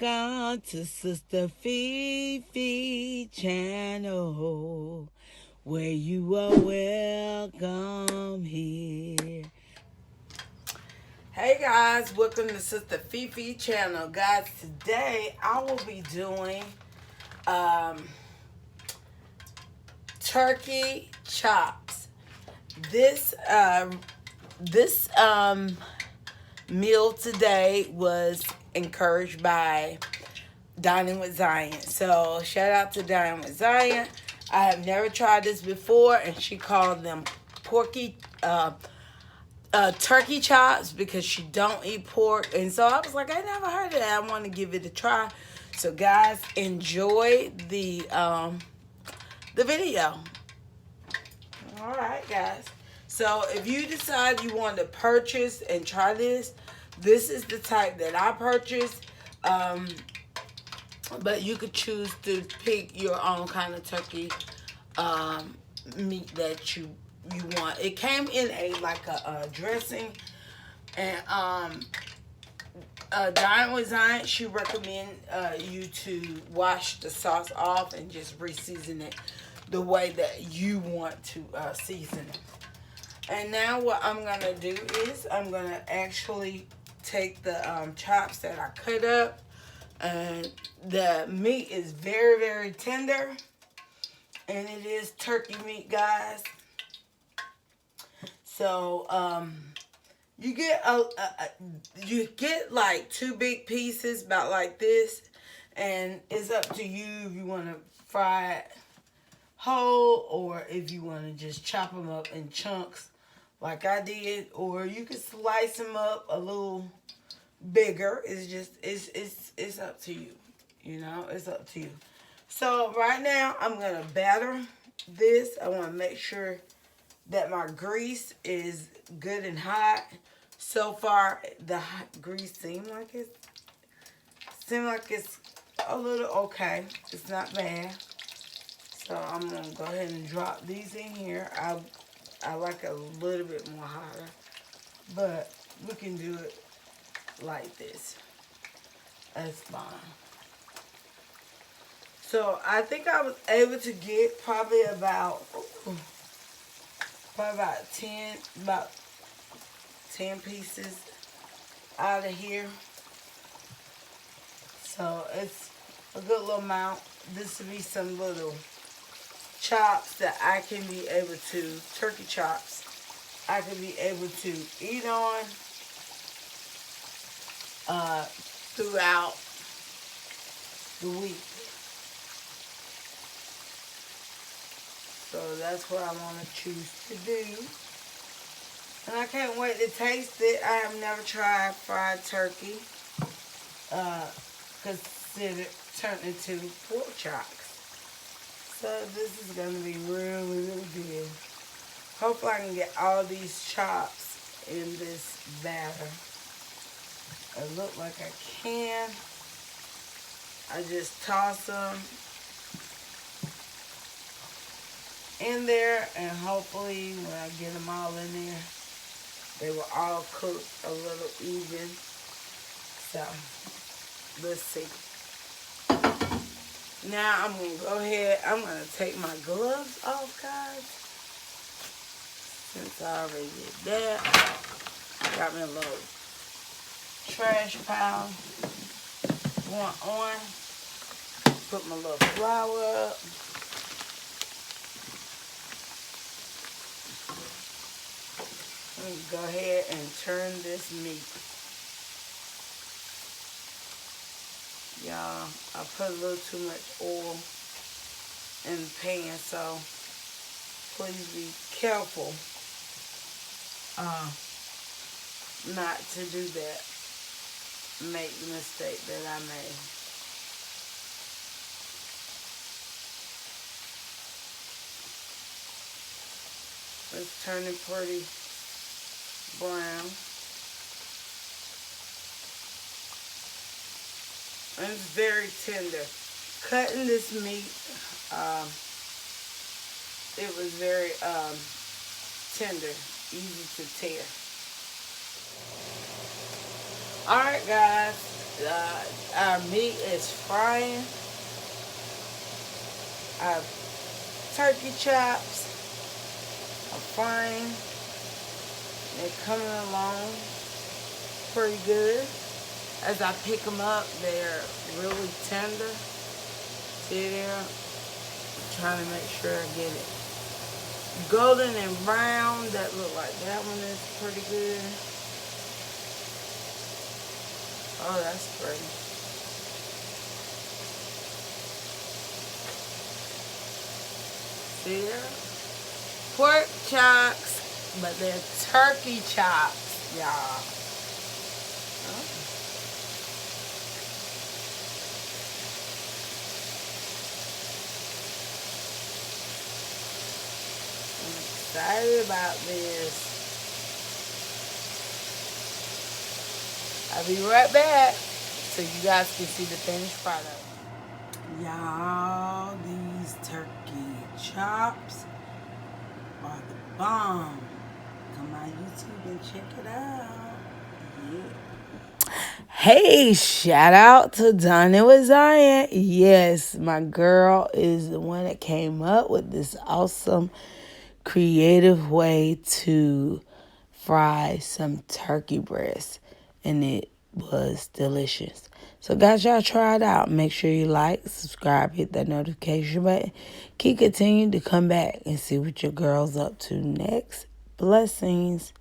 Welcome to Sister FEFE channel, where you are welcome here. Hey guys, welcome to Sister FEFE channel. Guys, today I will be doing turkey chops. This meal today was encouraged by Dining with Zion. So shout out to Dining with Zion. I have never tried this before, and she called them turkey chops because she don't eat pork. And so I was like, I never heard of that. I want to give it a try. So guys, enjoy the video. All right, guys. So if you decide you want to purchase and try this, this is the type that I purchased. But you could choose to pick your own kind of turkey meat that you want. It came in a dressing, and Dining with Zion, she recommend you to wash the sauce off and just re-season it the way that you want to season it. And now what I'm going to do is I'm going to actually take the chops that I cut up. And the meat is very, very tender. And it is turkey meat, guys. So you get like 2 big pieces about like this. And it's up to you if you want to fry it whole or if you want to just chop them up in chunks like I did, or you can slice them up a little bigger. It's just it's up to you. You know, it's up to you. So right now I'm gonna batter this. I want to make sure that my grease is good and hot. So far the grease seems like it's a little okay. It's not bad. So I'm gonna go ahead and drop these in here. I like it a little bit more hotter, but we can do it like this. That's fine. So I think I was able to get probably about 10 pieces out of here. So it's a good little amount. This will be some little chops that I can be able to, turkey chops, I can be able to eat on throughout the week. So that's what I want to choose to do. And I can't wait to taste it. I have never tried fried turkey. Considered turned into pork chops. So this is going to be really, really good. Hopefully I can get all these chops in this batter. It looks like I can. I just toss them in there, and hopefully when I get them all in there, they will all cook a little even. So let's see. Now I'm going to go ahead, I'm going to take my gloves off, guys. Since I already did that, I got me a little trash pile going on. Put my little flour up. Let me go ahead and turn this meat. Y'all, I put a little too much oil in the pan, so please be careful not to do that. Make the mistake that I made. It's turning pretty brown. And it's very tender. Cutting this meat, it was very tender, easy to tear. Alright guys, Our meat is frying. Our turkey chops are frying. They're coming along pretty good. As I pick them up, they're really tender. See there? I'm trying to make sure I get it golden and brown. That look like that one is pretty good. Oh, that's pretty. See there? Pork chops, but they're turkey chops, y'all. Oh. I'm excited about this. I'll be right back so you guys can see the finished product. Y'all, these turkey chops are the bomb. Come on YouTube and check it out. Yeah. Hey, shout out to Dining with ZOIN. Yes, my girl is the one that came up with this awesome creative way to fry some turkey breast, and it was delicious. So guys, y'all try it out. Make sure you like, subscribe, hit that notification button. Keep continuing to come back and see what your girl's up to next. Blessings.